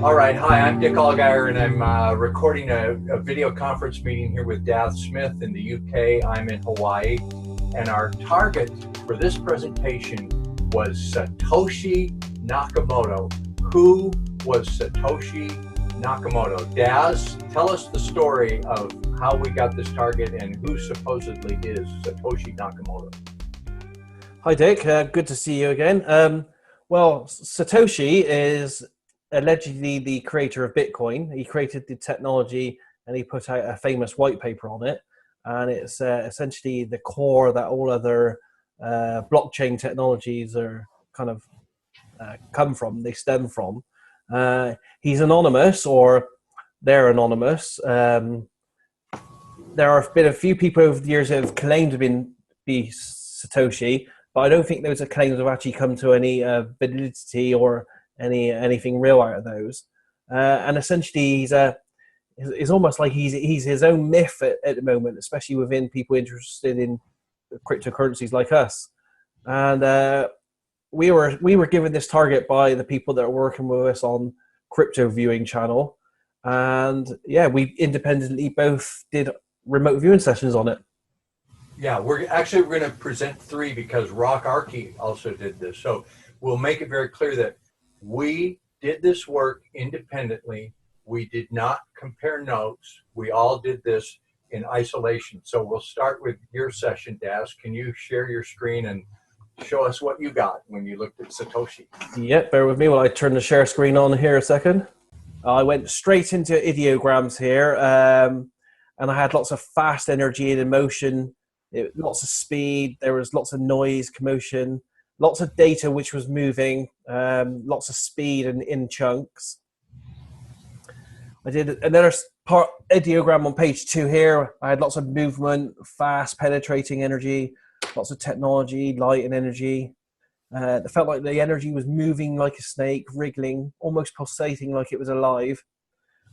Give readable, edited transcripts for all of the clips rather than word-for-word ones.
All right, hi, I'm Dick Allgire, and I'm recording a video conference meeting here with Dath Smith in the UK. I'm in Hawaii, and our target for this presentation was Satoshi Nakamoto. Who was Satoshi Nakamoto? Daz, tell us the story of how we got this target and who supposedly is Satoshi Nakamoto. Hi, Dick. Good to see you again. Well, Satoshi is allegedly the creator of Bitcoin. He created the technology and he put out a famous white paper on it. And it's essentially the core that all other blockchain technologies are kind of come from, they stem from. He's anonymous, or they're anonymous. There have been a few people over the years that have claimed to be Satoshi, but I don't think those claims have actually come to any validity or anything real out of those. And essentially, it's almost like he's his own myth at the moment, especially within people interested in cryptocurrencies like us. And we were given this target by the people that are working with us on CryptoViewing channel, and yeah, we independently both did remote viewing sessions on it. Yeah, we're going to present three because Rock Archie also did this. So we'll make it very clear that we did this work independently. We did not compare notes. We all did this in isolation. So we'll start with your session, Daz. Can you share your screen and show us what you got when you looked at Satoshi? Yep, bear with me while I turn the share screen on here a second. I went straight into Idiograms here, and I had lots of fast energy and emotion. Lots of speed, there was lots of noise, commotion, lots of data which was moving, lots of speed and in chunks. I did another ideogram on page 2 here. I had lots of movement, fast penetrating energy, lots of technology, light and energy. It felt like the energy was moving like a snake, wriggling, almost pulsating like it was alive.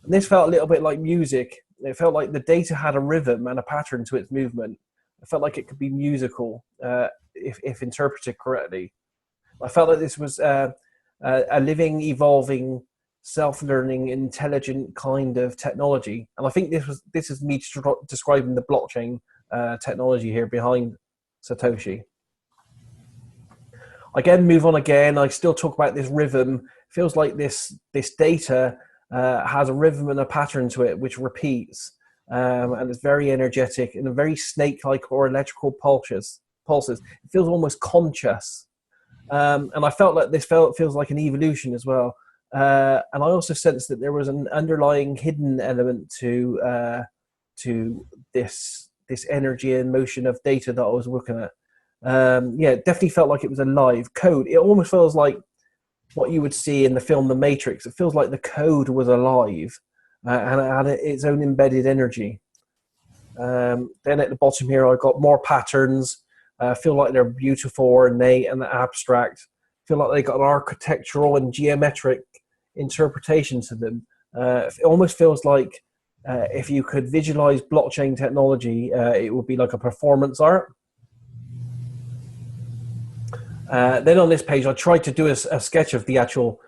And this felt a little bit like music. It felt like the data had a rhythm and a pattern to its movement. I felt like it could be musical if interpreted correctly. I felt like this was a living, evolving, self-learning, intelligent kind of technology. And I think this is me describing the blockchain technology here behind Satoshi. Again, move on again. I still talk about this rhythm. It feels like this data has a rhythm and a pattern to it which repeats. And it's very energetic and very snake-like or electrical pulses. It feels almost conscious. And I felt like this feels like an evolution as well. And I also sensed that there was an underlying hidden element to this energy and motion of data that I was looking at. Yeah, it definitely felt like it was a live code. It almost feels like what you would see in the film The Matrix. It feels like the code was alive. And it had its own embedded energy. Then at the bottom here, I got more patterns. Feel like they're beautiful, ornate, and abstract. Feel like they got an architectural and geometric interpretation to them. It almost feels like if you could visualize blockchain technology, it would be like a performance art. Then on this page, I tried to do a sketch of the actual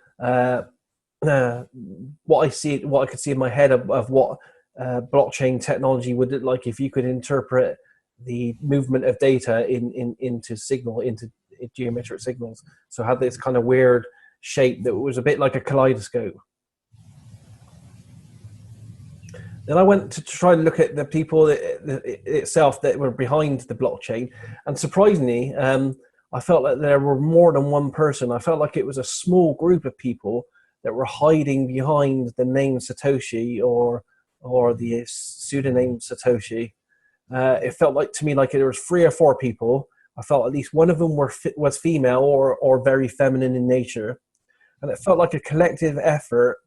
what I could see in my head of what blockchain technology would look like if you could interpret the movement of data into geometric signals. So it had this kind of weird shape that was a bit like a kaleidoscope. Then I went to try and look at the people itself that were behind the blockchain, and surprisingly, I felt like there were more than one person. I felt like it was a small group of people that were hiding behind the name Satoshi or the pseudonym Satoshi. It felt like to me like there was 3 or 4 people. I felt at least one of them was female or very feminine in nature. And it felt like a collective effort,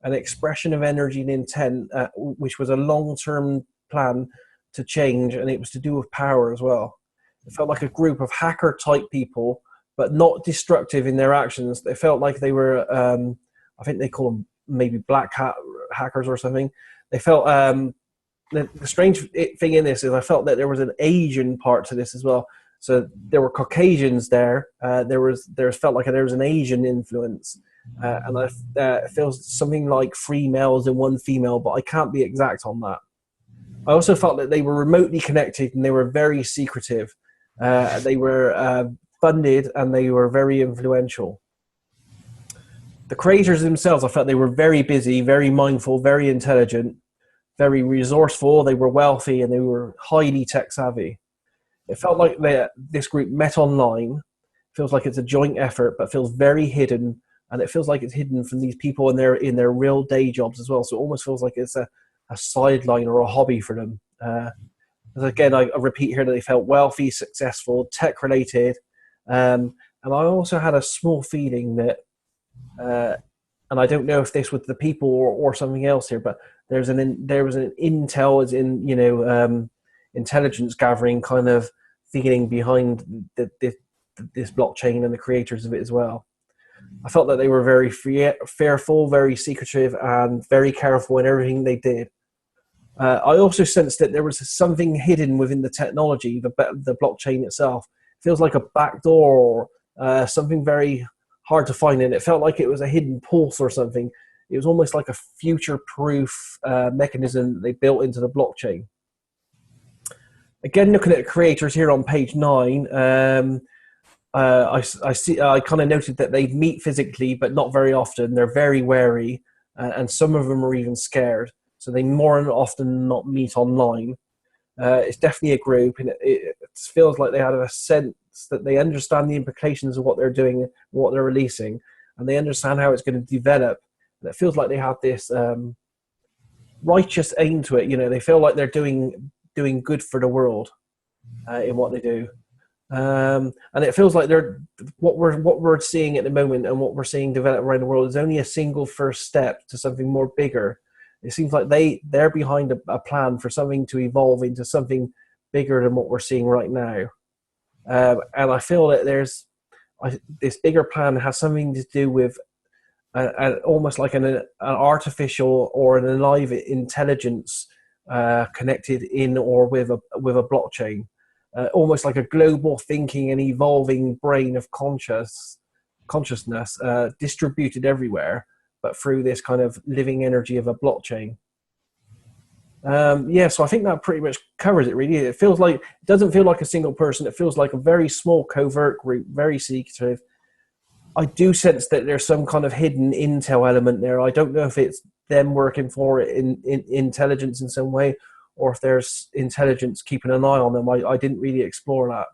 an expression of energy and intent, which was a long-term plan to change, and it was to do with power as well. It felt like a group of hacker-type people, but not destructive in their actions. They felt like they were... I think they call them maybe black hat hackers or something. They felt the strange thing in this is I felt that there was an Asian part to this as well. So there were Caucasians there. There felt like there was an Asian influence, It feels something like 3 males and 1 female, but I can't be exact on that. I also felt that they were remotely connected and they were very secretive. They were funded and they were very influential. The creators themselves, I felt they were very busy, very mindful, very intelligent, very resourceful. They were wealthy and they were highly tech savvy. It felt like this group met online. It feels like it's a joint effort, but feels very hidden, and it feels like it's hidden from these people in their real day jobs as well. So it almost feels like it's a sideline or a hobby for them. Again, I repeat here that they felt wealthy, successful, tech related, and I also had a small feeling that, and I don't know if this was the people or something else here, but there was an intel, as in, you know, intelligence gathering kind of feeling behind this blockchain and the creators of it as well. I felt that they were very fearful, very secretive, and very careful in everything they did. I also sensed that there was something hidden within the technology, the blockchain itself. It feels like a backdoor or something very hard to find, and it felt like it was a hidden pulse or something. It was almost like a future-proof mechanism that they built into the blockchain. Again, looking at the creators here on page 9, I kind of noted that they meet physically, but not very often. They're very wary, and some of them are even scared. So they more often not meet online. It's definitely a group, and it feels like they have a sense that they understand the implications of what they're doing, what they're releasing, and they understand how it's going to develop. And it feels like they have this righteous aim to it. You know, they feel like they're doing good for the world in what they do. And it feels like what we're seeing at the moment and what we're seeing develop around the world is only a single first step to something more bigger. It seems like they're behind a plan for something to evolve into something bigger than what we're seeing right now. And I feel that this bigger plan has something to do with almost like an artificial or an alive intelligence connected in or with a blockchain. Almost like a global thinking and evolving brain of consciousness distributed everywhere, but through this kind of living energy of a blockchain. So I think that pretty much covers it, really. It doesn't feel like a single person. It feels like a very small covert group, very secretive. I do sense that there's some kind of hidden intel element there. I don't know if it's them working for it in intelligence in some way, or if there's intelligence keeping an eye on them. I didn't really explore that.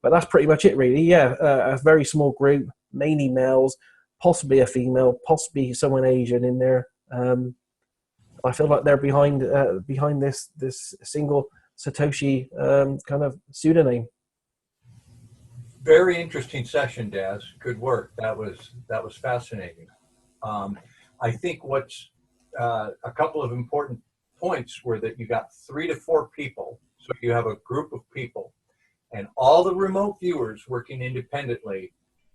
But that's pretty much it, really. Yeah, a very small group, mainly males, possibly a female, possibly someone Asian in there. I feel like they're behind this single Satoshi kind of pseudonym. Very interesting session, Daz. Good work. That was fascinating. I think what's a couple of important points were that you got 3 to 4 people. So you have a group of people, and all the remote viewers working independently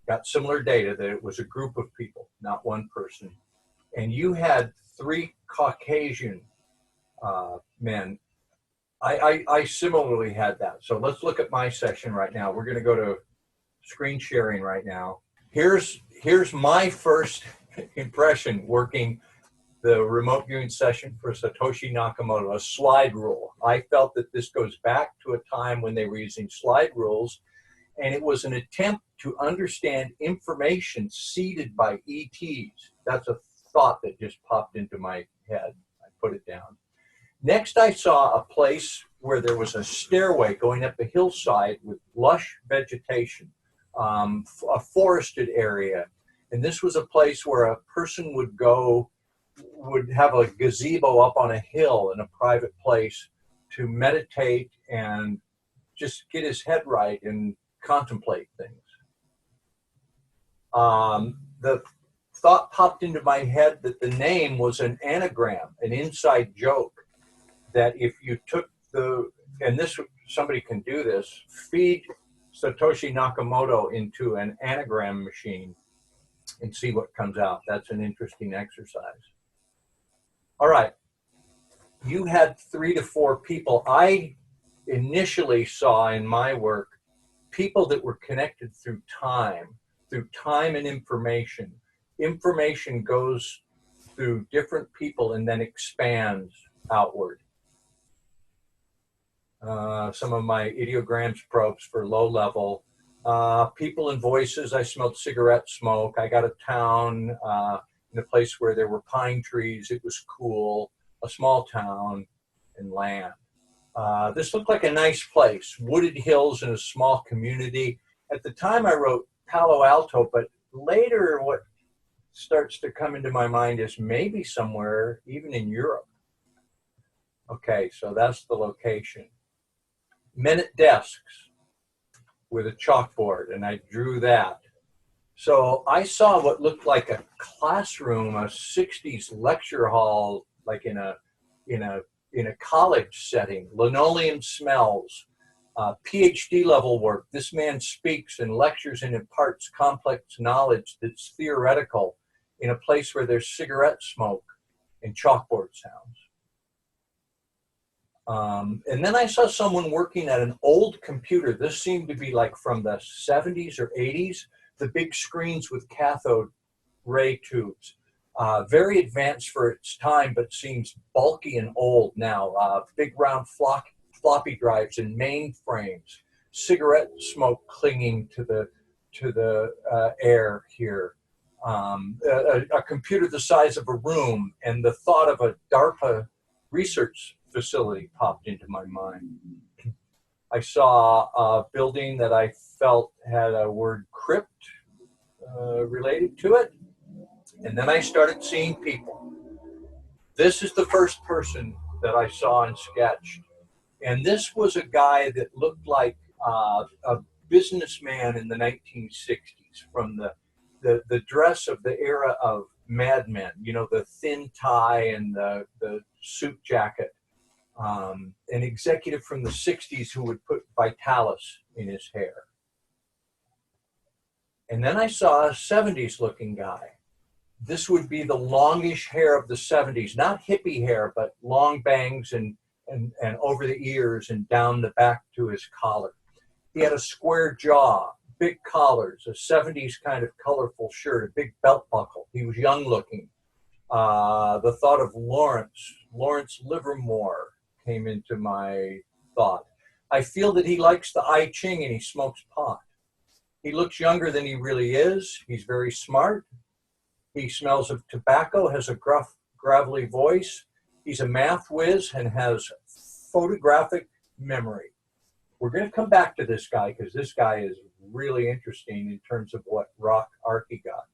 got similar data that it was a group of people, not one person. And you had 3 Caucasian men. I similarly had that. So let's look at my session right now. We're going to go to screen sharing right now. Here's my first impression working the remote viewing session for Satoshi Nakamoto, a slide rule. I felt that this goes back to a time when they were using slide rules, and it was an attempt to understand information seeded by ETs. That's a thought that just popped into my head. I put it down. Next, I saw a place where there was a stairway going up a hillside with lush vegetation, a forested area. And this was a place where a person would have a gazebo up on a hill in a private place to meditate and just get his head right and contemplate things. The thought popped into my head that the name was an anagram, an inside joke, that if you took somebody can do this, feed Satoshi Nakamoto into an anagram machine and see what comes out. That's an interesting exercise. All right, you had 3 to 4 people. I initially saw in my work people that were connected through time and information. information goes through different people and then expands outward. Some of my Idiograms probes for low level. People and voices, I smelled cigarette smoke. I got a town in a place where there were pine trees. It was cool, a small town and land. This looked like a nice place, wooded hills in a small community. At the time I wrote Palo Alto, but later what starts to come into my mind is maybe somewhere even in Europe. Okay, so that's the location. Men at desks with a chalkboard, and I drew that. So I saw what looked like a classroom, a 60s lecture hall, like in a college setting. Linoleum smells, PhD level work. This man speaks and lectures and imparts complex knowledge that's theoretical in a place where there's cigarette smoke and chalkboard sounds. And then I saw someone working at an old computer. This seemed to be like from the 70s or 80s, the big screens with cathode ray tubes. Very advanced for its time, but seems bulky and old now. Big round floppy drives and mainframes. Cigarette smoke clinging to the air here. A computer the size of a room, and the thought of a DARPA research facility popped into my mind. I saw a building that I felt had a word crypt related to it. And then I started seeing people. This is the first person that I saw and sketched. And this was a guy that looked like a businessman in the 1960s, from the dress of the era of Mad Men, you know, the thin tie and the suit jacket. An executive from the 60s who would put Vitalis in his hair. And then I saw a 70s looking guy. This would be the longish hair of the 70s, not hippie hair, but long bangs and over the ears and down the back to his collar. He had a square jaw, big collars, a 70s kind of colorful shirt, a big belt buckle. He was young looking. The thought of Lawrence Livermore came into my thought. I feel that he likes the I Ching and he smokes pot. He looks younger than he really is. He's very smart. He smells of tobacco, has a gruff, gravelly voice. He's a math whiz and has photographic memory. We're going to come back to this guy because this guy is really interesting in terms of what Rock Archie got.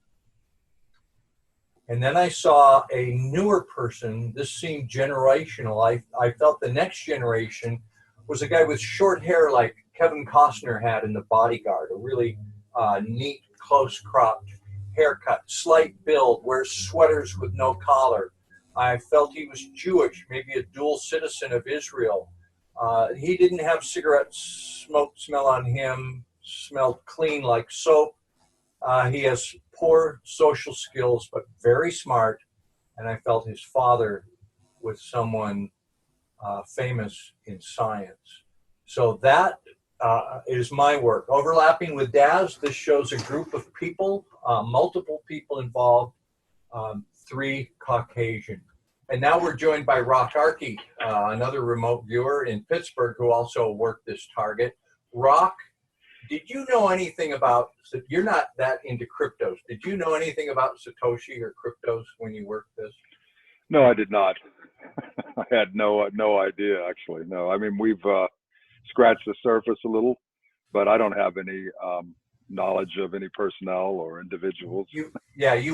And then I saw a newer person. This seemed generational. I felt the next generation was a guy with short hair like Kevin Costner had in The Bodyguard, a really neat, close-cropped haircut, slight build, wears sweaters with no collar. I felt he was Jewish, maybe a dual citizen of Israel. He didn't have cigarette smoke smell on him, smelled clean like soap. He has poor social skills, but very smart. And I felt his father was someone famous in science. So that is my work. Overlapping with Daz, this shows a group of people, multiple people involved, 3 Caucasian. And now we're joined by Rock Archie, another remote viewer in Pittsburgh who also worked this target. Rock, did you know anything about, you're not that into cryptos, did you know anything about Satoshi or cryptos when you worked this? No, I did not. I had no idea, actually. No, I mean, we've scratched the surface a little, but I don't have any knowledge of any personnel or individuals. You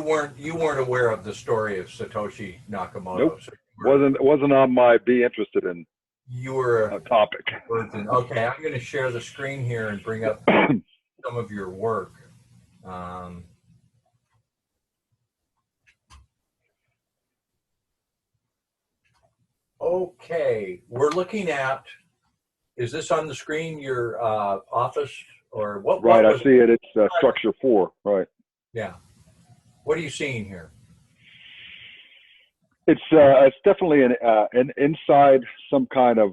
weren't aware of the story of Satoshi Nakamoto. Nope. So wasn't on my be interested in. You were a topic. Okay, I'm going to share the screen here and bring up some of your work. Okay, we're looking at, is this on the screen, your office, or what? Right, I see it. It's structure 4, right. Yeah. What are you seeing here? It's definitely an inside some kind of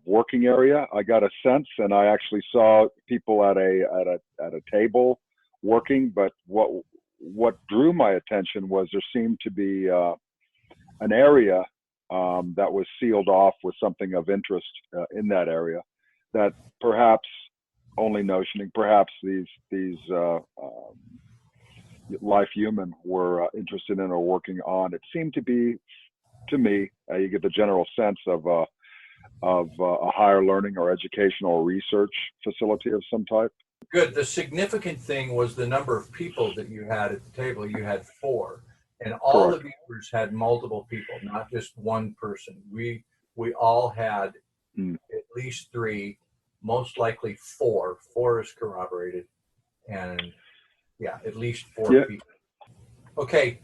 working area. I got a sense, and I actually saw people at a table working. But what what drew my attention was there seemed to be an area that was sealed off with something of interest in that area that perhaps only notioning, perhaps these life human were interested in or working on. It seemed to be, to me, you get the general sense of a higher learning or educational research facility of some type. Good. The significant thing was the number of people that you had at the table. You had 4, and all Correct. the viewers had multiple people, not just one person. We all had at least 3, most likely 4. 4 is corroborated, and yeah, at least 4 people. Okay,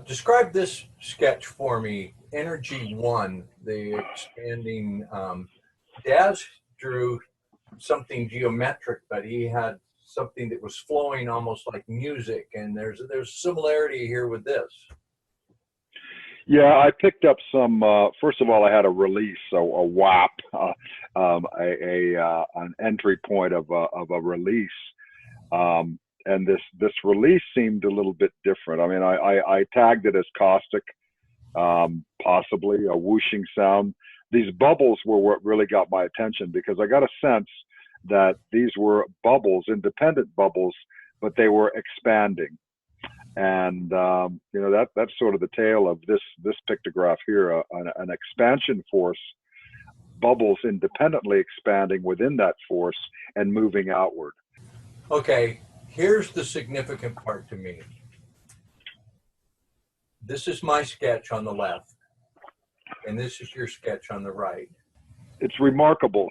describe this sketch for me. Energy 1, the expanding. Daz drew something geometric, but he had something that was flowing almost like music, and there's similarity here with this. Yeah, I picked up some. First of all, I had a release, so a WAP, an entry point of a release, and this release seemed a little bit different. I mean, I tagged it as caustic, possibly a whooshing sound. These bubbles were what really got my attention, because I got a sense that these were bubbles, independent bubbles, but they were expanding. And you know, that's sort of the tale of this pictograph here, an expansion force, bubbles independently expanding within that force and moving outward. Okay, here's the significant part to me. This is my sketch on the left, and this is your sketch on the right. It's remarkable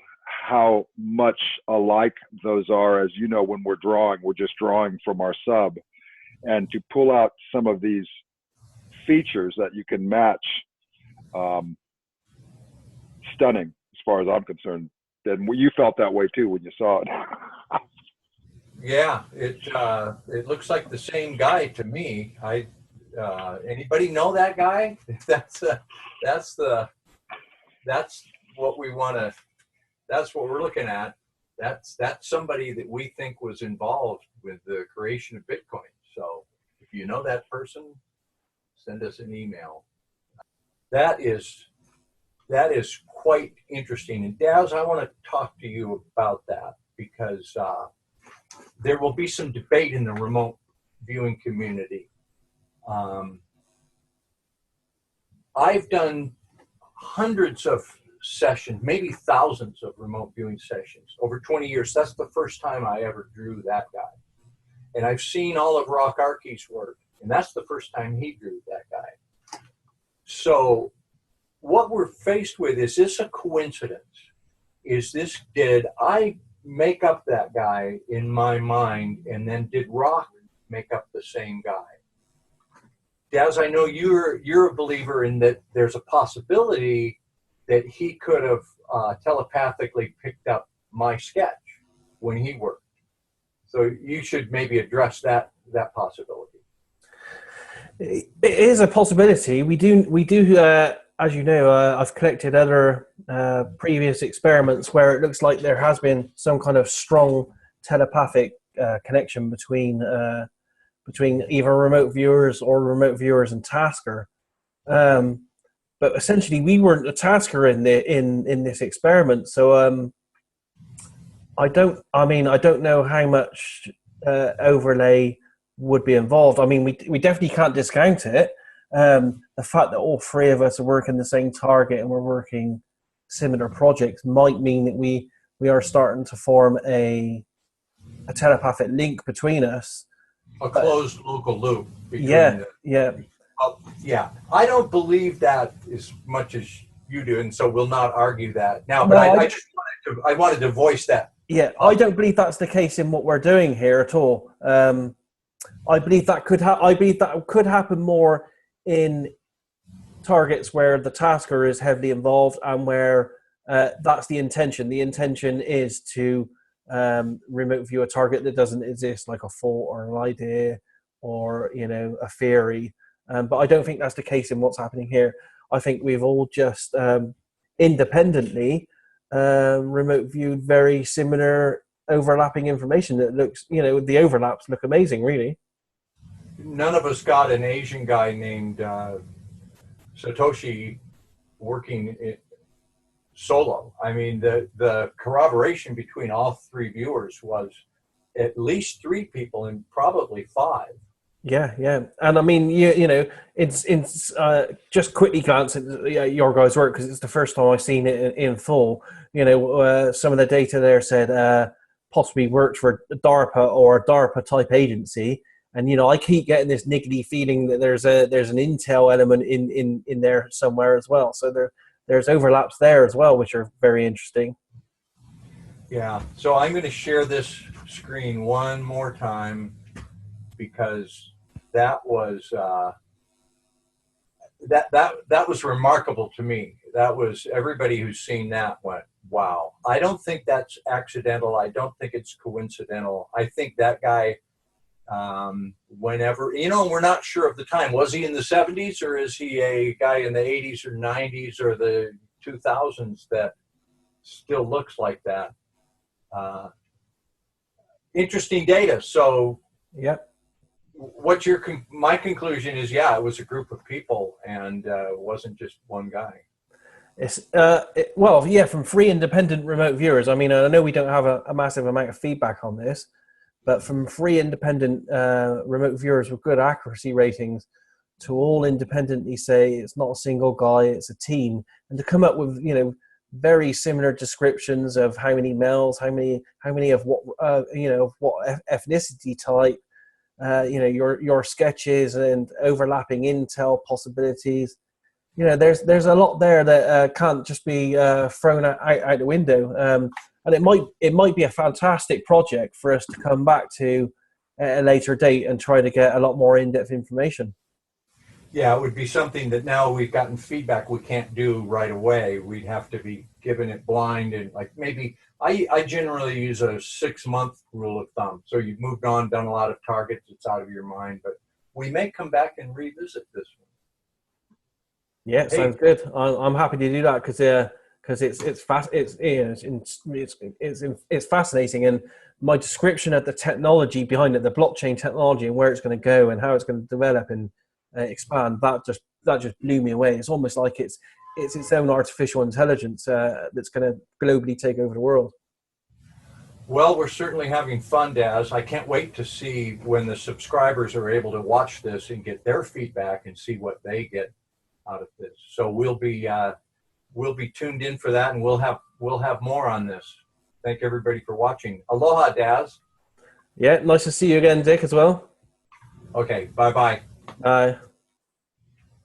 how much alike those are. As you know, when we're drawing, we're just drawing from our sub. And to pull out some of these features that you can match, stunning as far as I'm concerned. And you felt that way too when you saw it. Yeah, it looks like the same guy to me. Anybody know that guy? That's what we want to. That's what we're looking at. That's somebody that we think was involved with the creation of Bitcoin. So if you know that person, send us an email. That is quite interesting. And Daz, I want to talk to you about that, because there will be some debate in the remote viewing community. I've done hundreds of sessions, maybe thousands of remote viewing sessions over 20 years. That's the first time I ever drew that guy. And I've seen all of Rock Arky's work, and that's the first time he drew that guy. So what we're faced with, is this a coincidence? Did I make up that guy in my mind, and then did Rock make up the same guy? Daz, I know you're a believer in that there's a possibility that he could have telepathically picked up my sketch when he worked. So you should maybe address that possibility. It is a possibility. We do. As you know, I've collected other previous experiments where it looks like there has been some kind of strong telepathic connection between either remote viewers or remote viewers and Tasker. But essentially, we weren't a Tasker in this experiment. So I don't know how much overlay would be involved. I mean, we definitely can't discount it. The fact that all 3 of us are working the same target and we're working similar projects might mean that we are starting to form a telepathic link between us. A closed local loop. Yeah. Yeah. I don't believe that as much as you do, and so we'll not argue that now. But I wanted to voice that. Yeah, I don't believe that's the case in what we're doing here at all. I believe that could happen more in targets where the Tasker is heavily involved and where that's the intention. The intention is to remote view a target that doesn't exist, like a thought or an idea or a theory. But I don't think that's the case in what's happening here. I think we've all just independently remote viewed very similar overlapping information that looks, the overlaps look amazing, really. none of us got an Asian guy named Satoshi working solo. I mean, the corroboration between all three viewers was at least 3 people and probably 5. Yeah, and I mean, you know, it's just quickly glance at your guys' work because it's the first time I've seen it in full. You know, some of the data there said possibly worked for DARPA or a DARPA type agency, and you know, I keep getting this niggly feeling that there's an intel element in there somewhere as well. So there's overlaps there as well, which are very interesting. Yeah. So I'm going to share this screen one more time because that was that was remarkable to me. That was, everybody who's seen that went, wow. I don't think that's accidental. I don't think it's coincidental. I think that guy, whenever, you know, we're not sure of the time. Was he in the 70s or is he a guy in the 80s or 90s or the 2000s that still looks like that? Interesting data. So, Yep. What's my conclusion is, yeah, it was a group of people and it wasn't just one guy. It's well, yeah, from 3 independent remote viewers. I mean, I know we don't have a massive amount of feedback on this, but from 3 independent remote viewers with good accuracy ratings to all independently say it's not a single guy, it's a team, and to come up with, you know, very similar descriptions of how many males, how many of what, you know, what ethnicity type. You know, your sketches and overlapping intel possibilities. You know, there's a lot there that can't just be thrown out the window. And it might be a fantastic project for us to come back to at a later date and try to get a lot more in-depth information. Yeah, it would be something that now we've gotten feedback we can't do right away. We'd have to be given it blind, and like maybe I generally use a 6-month rule of thumb. So you've moved on, done a lot of targets, it's out of your mind, but we may come back and revisit this one. Yeah, sounds good. I'm happy to do that because it's fascinating, and my description of the technology behind it, the blockchain technology, and where it's going to go and how it's going to develop and expand, that just blew me away. It's almost like it's its own artificial intelligence that's going to globally take over the world. Well, we're certainly having fun, Daz. I can't wait to see when the subscribers are able to watch this and get their feedback and see what they get out of this. So we'll be tuned in for that, and we'll have more on this. Thank everybody for watching. Aloha, Daz. Yeah, nice to see you again, Dick, as well. Okay, bye-bye. Bye.